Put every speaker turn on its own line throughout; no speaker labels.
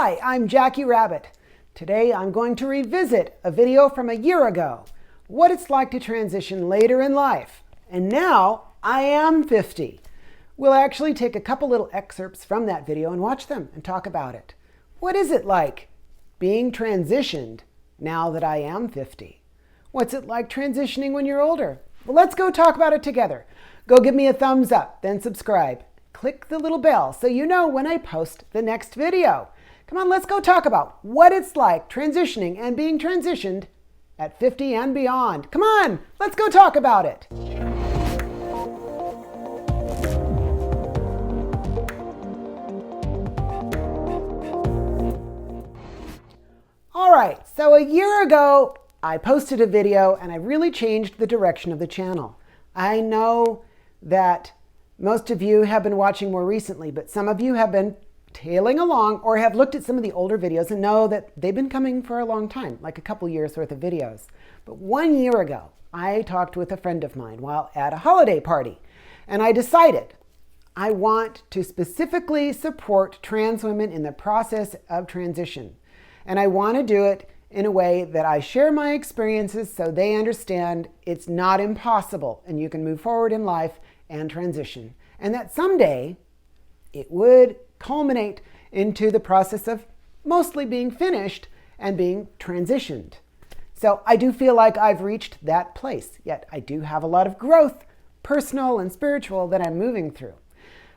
Hi, I'm Jackie Rabbit. Today I'm going to revisit a video from a year ago, what it's like to transition later in life. And now I am 50. We'll actually take a couple little excerpts from that video and watch them and talk about it. What is it like being transitioned now that I am 50? What's it like transitioning when you're older? Well, let's go talk about it together. Go give me a thumbs up, then subscribe. Click the little bell so you know when I post the next video. Come on, let's go talk about what it's like transitioning and being transitioned at 50 and beyond. Come on, let's go talk about it. All right, so a year ago, I posted a video and I really changed the direction of the channel. I know that most of you have been watching more recently, but some of you have been tailing along or have looked at some of the older videos and know that they've been coming for a long time, like a couple years worth of videos. But 1 year ago, I talked with a friend of mine while at a holiday party, and I decided I want to specifically support trans women in the process of transition. And I want to do it in a way that I share my experiences so they understand it's not impossible and you can move forward in life and transition. And that someday it would culminate into the process of mostly being finished and being transitioned. So I do feel like I've reached that place, yet I do have a lot of growth, personal and spiritual, that I'm moving through.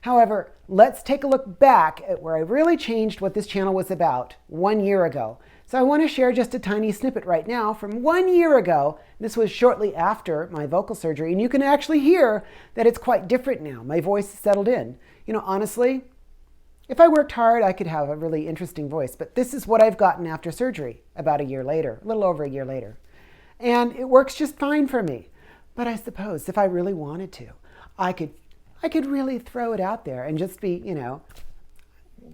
However, let's take a look back at where I really changed what this channel was about 1 year ago. So I want to share just a tiny snippet right now from 1 year ago. This was shortly after my vocal surgery, and you can actually hear that it's quite different now. My voice is settled in. You know, honestly, if I worked hard, I could have a really interesting voice, but this is what I've gotten after surgery about a year later, a little over a year later. And it works just fine for me. But I suppose if I really wanted to, I could really throw it out there and just be,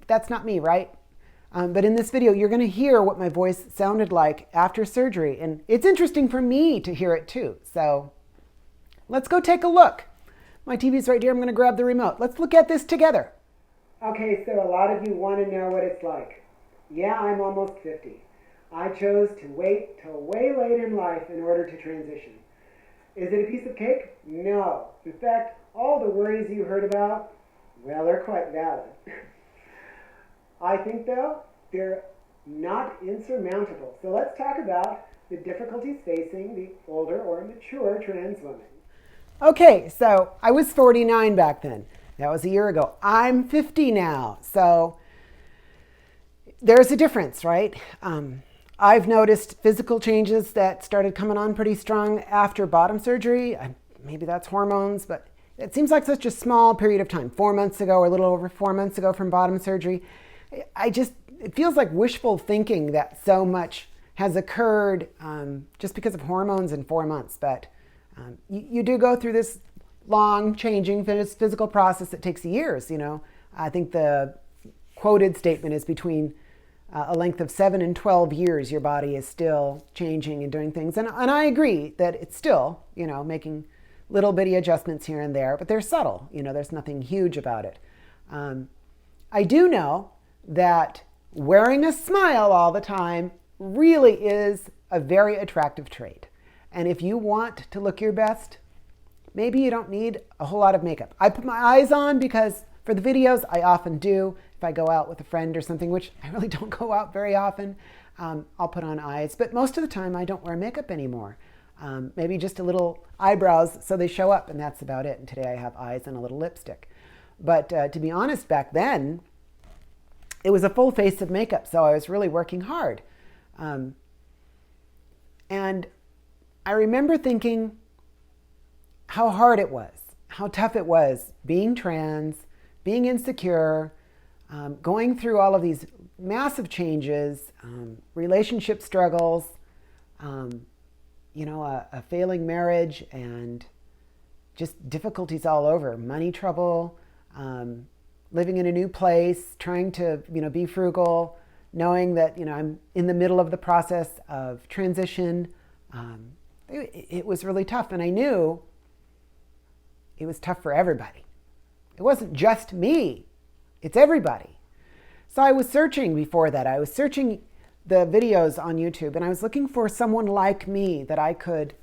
that's not me, right? But in this video, you're going to hear what my voice sounded like after surgery. And it's interesting for me to hear it too. So let's go take a look. My TV's right here. I'm going to grab the remote. Let's look at this together. Okay, so a lot of you want to know what it's like. Yeah, I'm almost 50. I chose to wait till way late in life in order to transition. Is it a piece of cake? No. In fact, all the worries you heard about, well, they're quite valid. I think, though, they're not insurmountable. So let's talk about the difficulties facing the older or mature trans woman. Okay, so I was 49 back then. That was a year ago. I'm 50 now. So there's a difference, right? I've noticed physical changes that started coming on pretty strong after bottom surgery. Maybe that's hormones, but it seems like such a small period of time. 4 months ago, or a little over 4 months ago from bottom surgery. It feels like wishful thinking that so much has occurred just because of hormones in 4 months. But you do go through this long changing physical process that takes years. I think the quoted statement is between a length of 7 and 12 years, your body is still changing and doing things. And I agree that it's still, making little bitty adjustments here and there, but they're subtle. There's nothing huge about it. I do know that wearing a smile all the time really is a very attractive trait. And if you want to look your best, maybe you don't need a whole lot of makeup. I put my eyes on because for the videos, I often do. If I go out with a friend or something, which I really don't go out very often, I'll put on eyes. But most of the time, I don't wear makeup anymore. Maybe just a little eyebrows so they show up, and that's about it. And today I have eyes and a little lipstick. But to be honest, back then, it was a full face of makeup, so I was really working hard. And I remember thinking how hard it was, how tough it was being trans, being insecure, going through all of these massive changes, relationship struggles, a failing marriage, and just difficulties all over, money trouble, living in a new place, trying to, be frugal, knowing that, I'm in the middle of the process of transition. It was really tough. And I knew it was tough for everybody. It wasn't just me. It's everybody. So I was searching before that. I was searching the videos on YouTube, and I was looking for someone like me that I could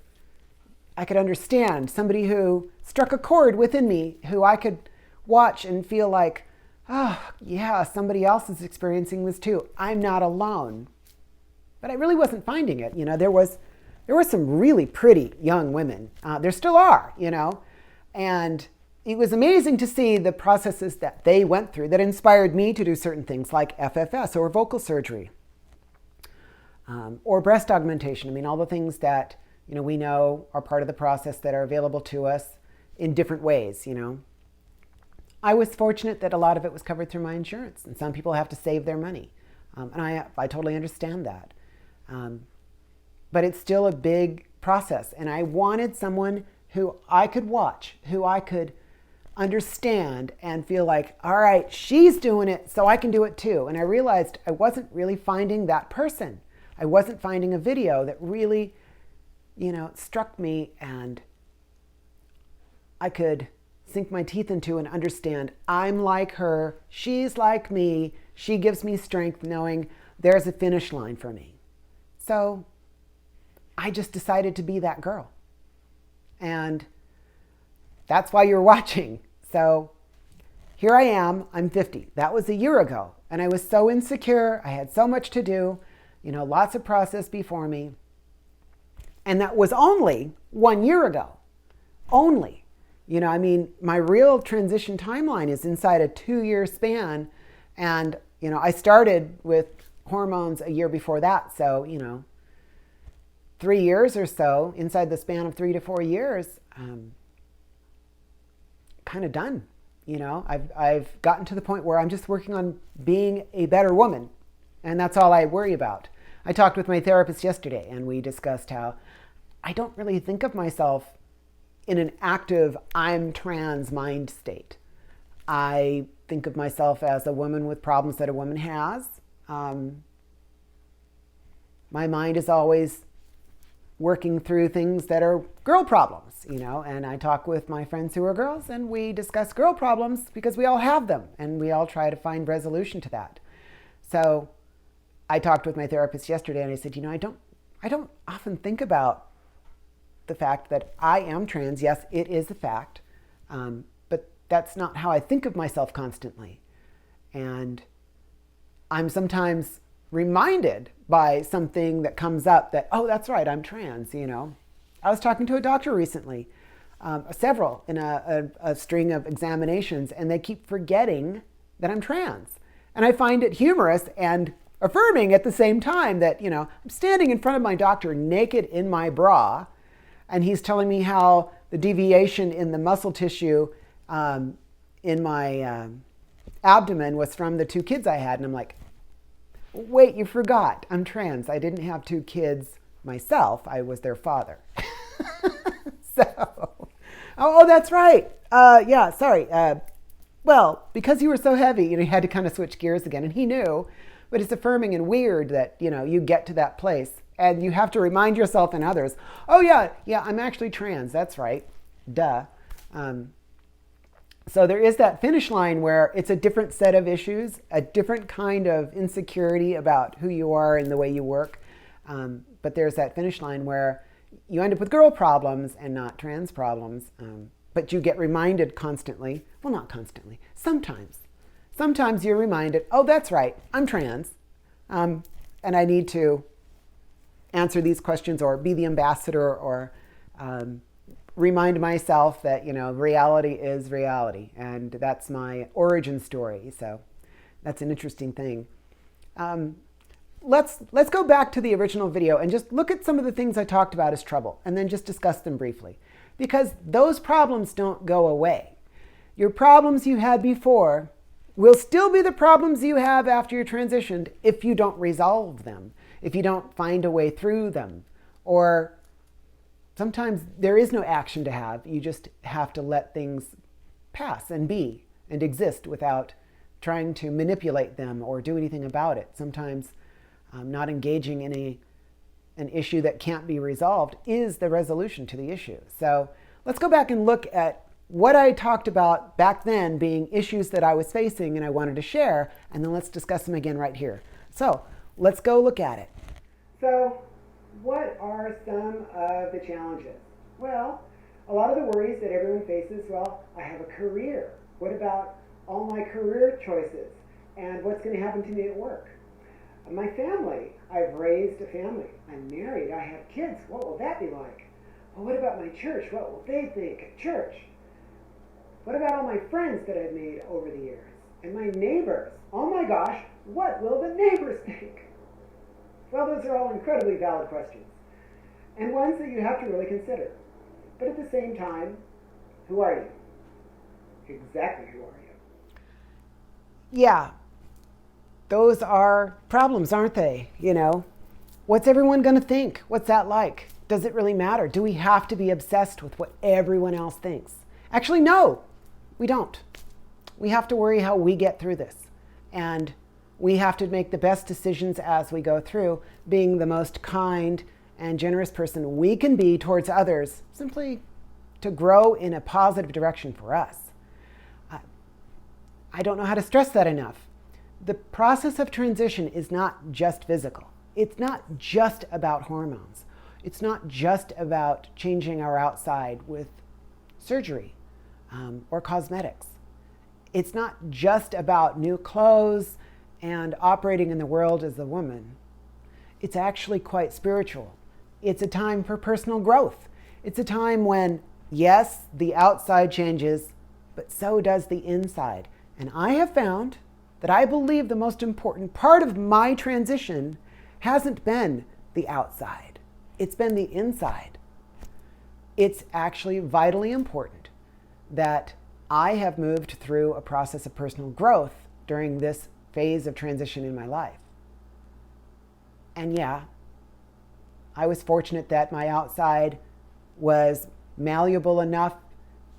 understand, somebody who struck a chord within me, who I could watch and feel like, oh, yeah, somebody else is experiencing this too. I'm not alone. But I really wasn't finding it. There were some really pretty young women. There still are, and it was amazing to see the processes that they went through that inspired me to do certain things like FFS or vocal surgery or breast augmentation. I mean, all the things that we know are part of the process that are available to us in different ways. I was fortunate that a lot of it was covered through my insurance, and some people have to save their money, and I totally understand that. But it's still a big process, and I wanted someone who I could watch, who I could understand and feel like, all right, she's doing it, so I can do it too. And I realized I wasn't really finding that person. I wasn't finding a video that really, struck me and I could sink my teeth into and understand I'm like her, she's like me, she gives me strength knowing there's a finish line for me. So I just decided to be that girl. And that's why you're watching. So here I am, I'm 50. That was a year ago. And I was so insecure. I had so much to do, lots of process before me. And that was only 1 year ago. Only. My real transition timeline is inside a 2-year span. And, I started with hormones a year before that. So, 3 years or so, inside the span of 3 to 4 years, kind of done. I've gotten to the point where I'm just working on being a better woman. And that's all I worry about. I talked with my therapist yesterday, and we discussed how I don't really think of myself in an active I'm trans mind state. I think of myself as a woman with problems that a woman has. My mind is always working through things that are girl problems, and I talk with my friends who are girls, and we discuss girl problems because we all have them, and we all try to find resolution to that. So I talked with my therapist yesterday, and I said, I don't often think about the fact that I am trans. Yes, it is a fact, but that's not how I think of myself constantly. And I'm sometimes reminded by something that comes up that, oh, that's right, I'm trans, I was talking to a doctor recently, several in a string of examinations, and they keep forgetting that I'm trans. And I find it humorous and affirming at the same time that, I'm standing in front of my doctor naked in my bra, and he's telling me how the deviation in the muscle tissue in my abdomen was from the 2 kids I had. And I'm like, wait, you forgot. I'm trans. I didn't have 2 kids myself. I was their father. Oh, that's right. Yeah, sorry. Well, because you were so heavy, you had to kind of switch gears again. And he knew, but it's affirming and weird that, you get to that place and you have to remind yourself and others, oh yeah, I'm actually trans. That's right. Duh. So there is that finish line where it's a different set of issues, a different kind of insecurity about who you are and the way you work. But there's that finish line where you end up with girl problems and not trans problems. But you get reminded constantly, well, not constantly, sometimes you're reminded, oh, that's right, I'm trans. And I need to answer these questions or be the ambassador or remind myself that, reality is reality. And that's my origin story. So that's an interesting thing. Let's go back to the original video and just look at some of the things I talked about as trouble and then just discuss them briefly. Because those problems don't go away. Your problems you had before will still be the problems you have after you're transitioned if you don't resolve them, if you don't find a way through them. Or sometimes there is no action to have. You just have to let things pass and be and exist without trying to manipulate them or do anything about it. Sometimes not engaging in an issue that can't be resolved is the resolution to the issue. So let's go back and look at what I talked about back then being issues that I was facing and I wanted to share, and then let's discuss them again right here. So let's go look at it. So what are some of the challenges? Well, a lot of the worries that everyone faces, well, I have a career. What about all my career choices? And what's going to happen to me at work? My family. I've raised a family. I'm married. I have kids. What will that be like? Well, what about my church? What will they think at church? What about all my friends that I've made over the years? And my neighbors? Oh my gosh, what will the neighbors think? Well, those are all incredibly valid questions, and ones that you have to really consider. But at the same time, who are you? Exactly who are you? Yeah, those are problems, aren't they? You know, what's everyone going to think? What's that like? Does it really matter? Do we have to be obsessed with what everyone else thinks? Actually, no, we don't. We have to worry how we get through this. And we have to make the best decisions as we go through, being the most kind and generous person we can be towards others, simply to grow in a positive direction for us. I don't know how to stress that enough. The process of transition is not just physical. It's not just about hormones. It's not just about changing our outside with surgery or cosmetics. It's not just about new clothes and operating in the world as a woman. It's actually quite spiritual. It's a time for personal growth. It's a time when, yes, the outside changes, but so does the inside. And I have found that I believe the most important part of my transition hasn't been the outside. It's been the inside. It's actually vitally important that I have moved through a process of personal growth during this phase of transition in my life. And yeah, I was fortunate that my outside was malleable enough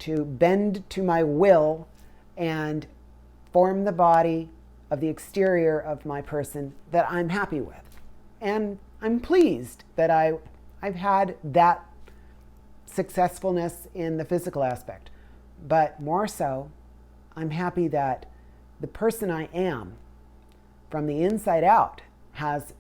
to bend to my will and form the body of the exterior of my person that I'm happy with. And I'm pleased that I've had that successfulness in the physical aspect. But more so, I'm happy that the person I am from the inside out has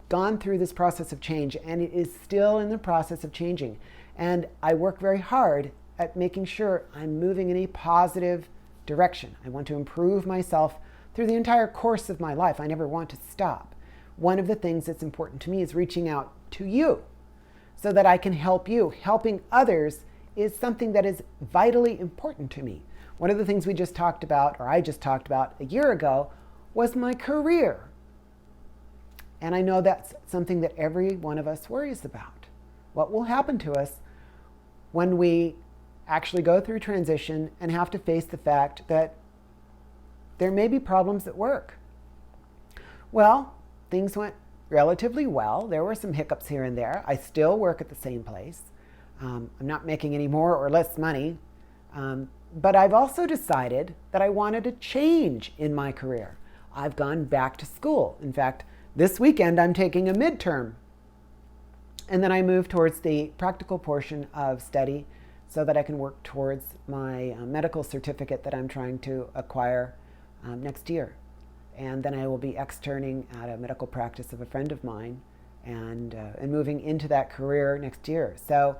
gone through this process of change, and it is still in the process of changing. And I work very hard at making sure I'm moving in a positive direction. I want to improve myself through the entire course of my life. I never want to stop. One of the things that's important to me is reaching out to you so that I can help you. Helping others is something that is vitally important to me. One of the things we just talked about, or I just talked about a year ago, was my career. And I know that's something that every one of us worries about. What will happen to us when we actually go through transition and have to face the fact that there may be problems at work? Well, things went relatively well. There were some hiccups here and there. I still work at the same place. I'm not making any more or less money. But I've also decided that I wanted a change in my career. I've gone back to school. In fact, this weekend I'm taking a midterm. And then I move towards the practical portion of study so that I can work towards my medical certificate that I'm trying to acquire next year. And then I will be externing at a medical practice of a friend of mine and moving into that career next year. So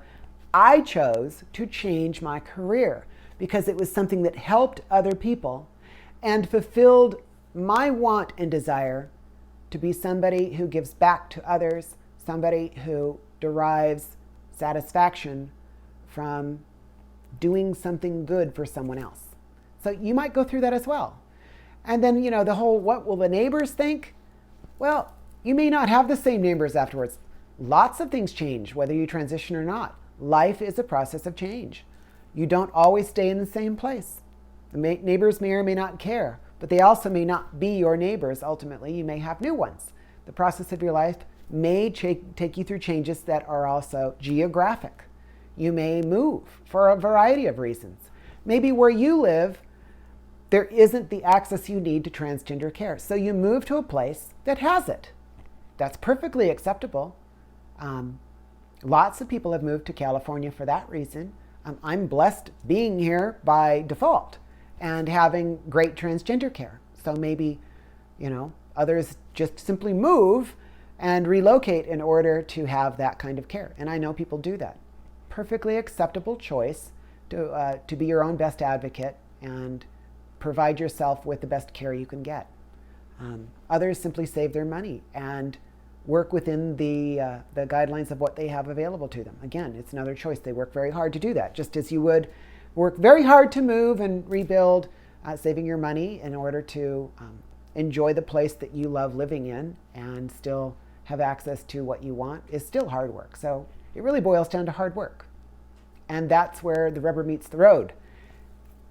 I chose to change my career because it was something that helped other people and fulfilled my want and desire to be somebody who gives back to others, somebody who derives satisfaction from doing something good for someone else. So you might go through that as well. And then, the whole, what will the neighbors think? Well, you may not have the same neighbors afterwards. Lots of things change, whether you transition or not. Life is a process of change. You don't always stay in the same place. The neighbors may or may not care, but they also may not be your neighbors. Ultimately, you may have new ones. The process of your life may take you through changes that are also geographic. You may move for a variety of reasons. Maybe where you live, there isn't the access you need to transgender care. So you move to a place that has it. That's perfectly acceptable. Lots of people have moved to California for that reason. I'm blessed being here by default and having great transgender care. So maybe, others just simply move and relocate in order to have that kind of care. And I know people do that. Perfectly acceptable choice to be your own best advocate and provide yourself with the best care you can get. Others simply save their money and work within the guidelines of what they have available to them. Again, it's another choice. They work very hard to do that, just as you would work very hard to move and rebuild, saving your money in order to enjoy the place that you love living in and still have access to what you want is still hard work. So it really boils down to hard work. And that's where the rubber meets the road.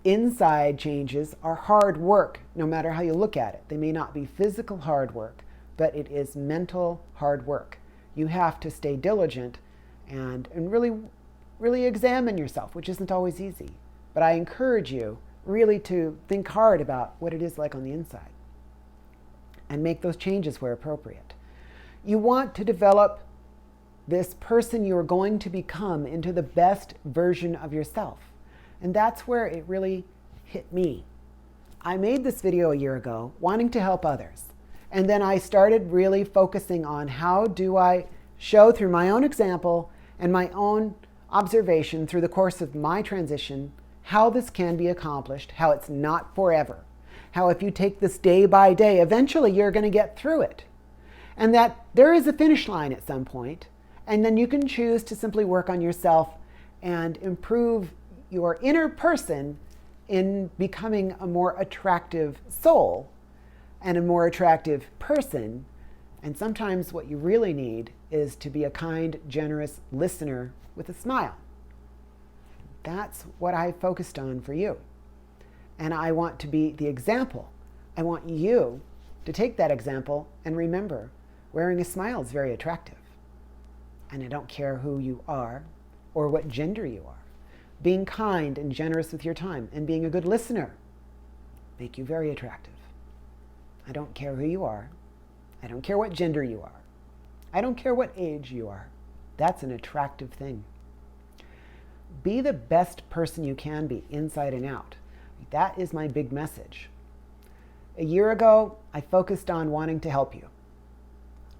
Inside changes are hard work, no matter how you look at it. They may not be physical hard work, but it is mental hard work. You have to stay diligent and really examine yourself, which isn't always easy. But I encourage you really to think hard about what it is like on the inside and make those changes where appropriate. You want to develop this person you are going to become into the best version of yourself. And that's where it really hit me. I made this video a year ago wanting to help others. And then I started really focusing on how do I show through my own example and my own observation through the course of my transition how this can be accomplished, how it's not forever, how if you take this day by day, eventually you're going to get through it. And that there is a finish line at some point, and then you can choose to simply work on yourself and improve your inner person in becoming a more attractive soul and a more attractive person. And sometimes what you really need is to be a kind, generous listener with a smile. That's what I focused on for you. And I want to be the example. I want you to take that example and remember, wearing a smile is very attractive. And I don't care who you are or what gender you are. Being kind and generous with your time and being a good listener make you very attractive. I don't care who you are. I don't care what gender you are. I don't care what age you are. That's an attractive thing. Be the best person you can be inside and out. That is my big message. A year ago, I focused on wanting to help you.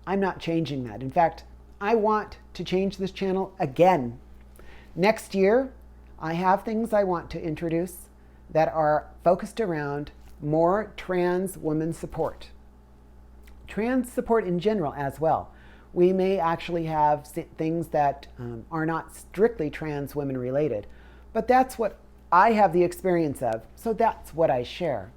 I'm not changing that. In fact, I want to change this channel again. Next year, I have things I want to introduce that are focused around more trans women support. Trans support in general as well. We may actually have things that are not strictly trans women related, but that's what I have the experience of, so that's what I share.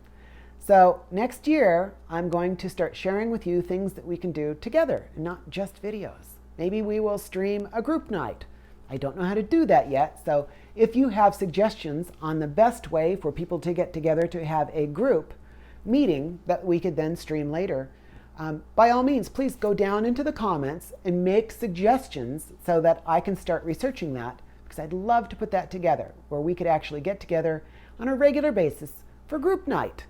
So next year, I'm going to start sharing with you things that we can do together, and not just videos. Maybe we will stream a group night. I don't know how to do that yet, so if you have suggestions on the best way for people to get together to have a group meeting that we could then stream later, by all means, please go down into the comments and make suggestions so that I can start researching that, because I'd love to put that together where we could actually get together on a regular basis for group night.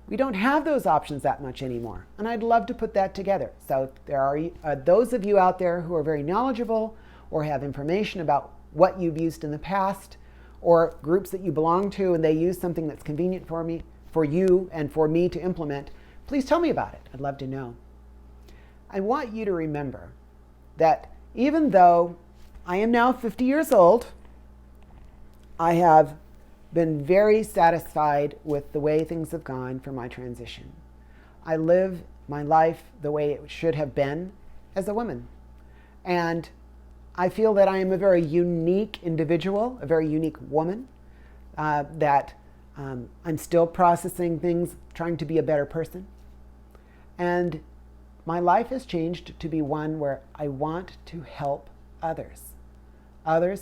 We don't have those options that much anymore, and I'd love to put that together. So there are those of you out there who are very knowledgeable or have information about what you've used in the past, or groups that you belong to and they use something that's convenient for you and for me to implement. Please tell me about it. I'd love to know. I want you to remember that even though I am now 50 years old, I have been very satisfied with the way things have gone for my transition. I live my life the way it should have been as a woman. And I feel that I am a very unique individual, a very unique woman, that I'm still processing things, trying to be a better person. And my life has changed to be one where I want to help others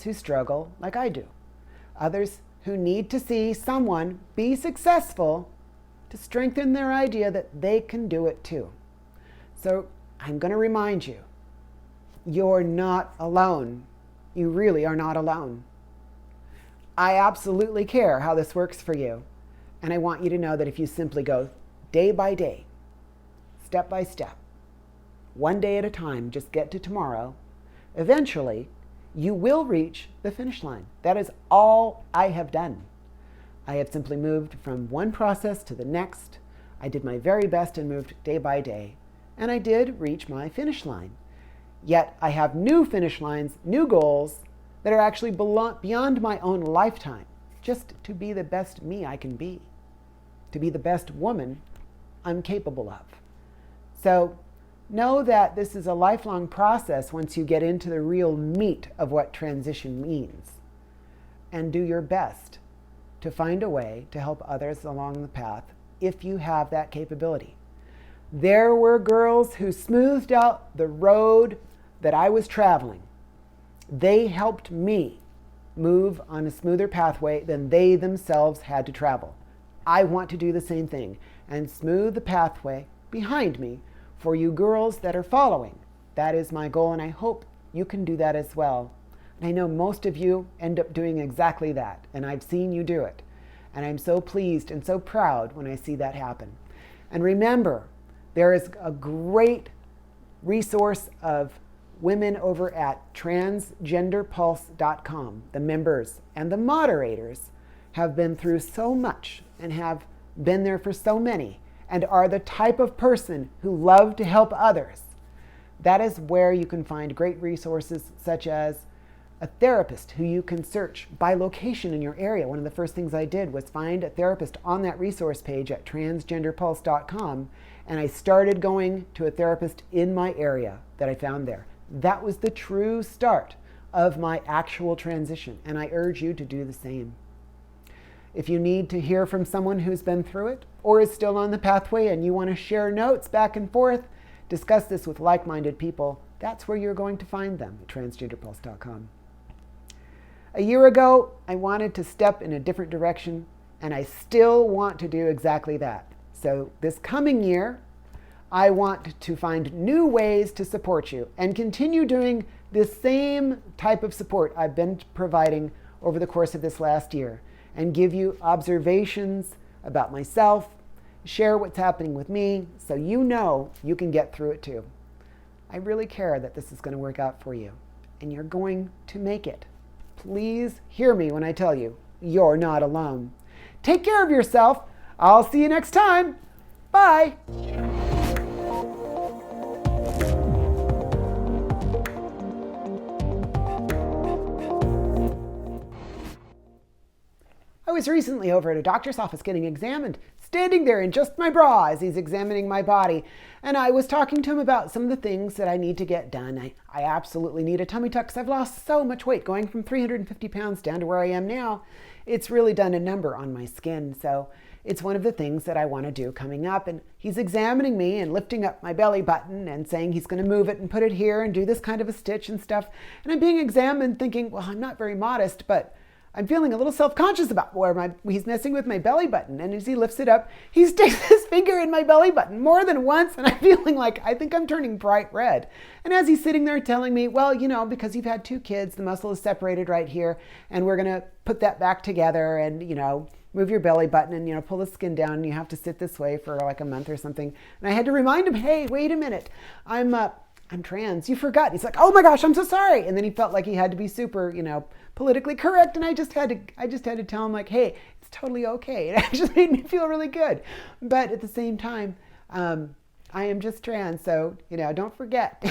who struggle like I do, others who need to see someone be successful to strengthen their idea that they can do it too. So I'm going to remind you, you're not alone. You really are not alone. I absolutely care how this works for you. And I want you to know that if you simply go day by day, step by step, one day at a time, just get to tomorrow, eventually you will reach the finish line. That is all I have done. I have simply moved from one process to the next. I did my very best and moved day by day, and I did reach my finish line. Yet I have new finish lines, new goals that are actually beyond my own lifetime, just to be the best me I can be, to be the best woman I'm capable of. So know that this is a lifelong process once you get into the real meat of what transition means. And do your best to find a way to help others along the path if you have that capability. There were girls who smoothed out the road that I was traveling. They helped me move on a smoother pathway than they themselves had to travel. I want to do the same thing and smooth the pathway behind me for you girls that are following. That is my goal, and I hope you can do that as well. And I know most of you end up doing exactly that, and I've seen you do it. And I'm so pleased and so proud when I see that happen. And remember, there is a great resource of women over at transgenderpulse.com. The members and the moderators have been through so much and have been there for so many and are the type of person who love to help others. That is where you can find great resources such as a therapist who you can search by location in your area. One of the first things I did was find a therapist on that resource page at transgenderpulse.com, and I started going to a therapist in my area that I found there. That was the true start of my actual transition, and I urge you to do the same. If you need to hear from someone who's been through it or is still on the pathway and you want to share notes back and forth, discuss this with like-minded people, that's where you're going to find them at transgenderpulse.com. A year ago, I wanted to step in a different direction, and I still want to do exactly that. So this coming year, I want to find new ways to support you and continue doing the same type of support I've been providing over the course of this last year, and give you observations about myself, share what's happening with me so you know you can get through it too. I really care that this is going to work out for you, and you're going to make it. Please hear me when I tell you, you're not alone. Take care of yourself. I'll see you next time. Bye. I was recently over at a doctor's office getting examined, standing there in just my bra as he's examining my body. And I was talking to him about some of the things that I need to get done. I absolutely need a tummy tuck because I've lost so much weight, going from 350 pounds down to where I am now. It's really done a number on my skin. So it's one of the things that I want to do coming up. And he's examining me and lifting up my belly button and saying he's going to move it and put it here and do this kind of a stitch and stuff. And I'm being examined thinking, well, I'm not very modest, but I'm feeling a little self-conscious about where he's messing with my belly button. And as he lifts it up, he sticks his finger in my belly button more than once. And I'm feeling like I think I'm turning bright red. And as he's sitting there telling me, well, because you've had 2 kids, the muscle is separated right here. And we're going to put that back together and, move your belly button and, pull the skin down. And you have to sit this way for like a month or something. And I had to remind him, hey, wait a minute. I'm trans. You forgot. He's like, oh my gosh, I'm so sorry. And then he felt like he had to be super, politically correct. And I just had to tell him like, hey, it's totally okay. It actually made me feel really good. But at the same time, I am just trans. So, don't forget.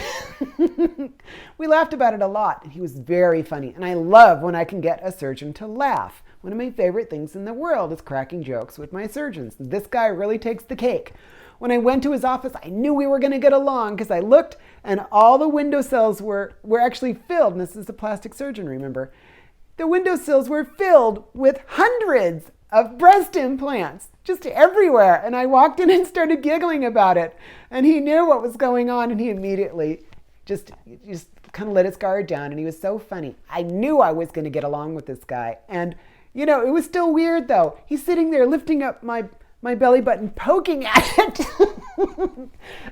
We laughed about it a lot. And he was very funny. And I love when I can get a surgeon to laugh. One of my favorite things in the world is cracking jokes with my surgeons. This guy really takes the cake. When I went to his office, I knew we were going to get along because I looked and all the windowsills were actually filled. And this is a plastic surgeon, remember. The windowsills were filled with hundreds of breast implants just everywhere. And I walked in and started giggling about it. And he knew what was going on and he immediately just kind of let his guard down. And he was so funny. I knew I was going to get along with this guy. And, it was still weird though. He's sitting there lifting up my belly button, poking at it.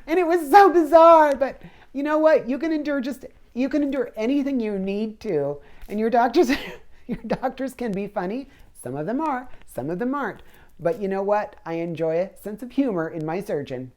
And it was so bizarre, but you know what? You can endure anything you need to. And your doctors can be funny. Some of them are, some of them aren't. But you know what? I enjoy a sense of humor in my surgeon.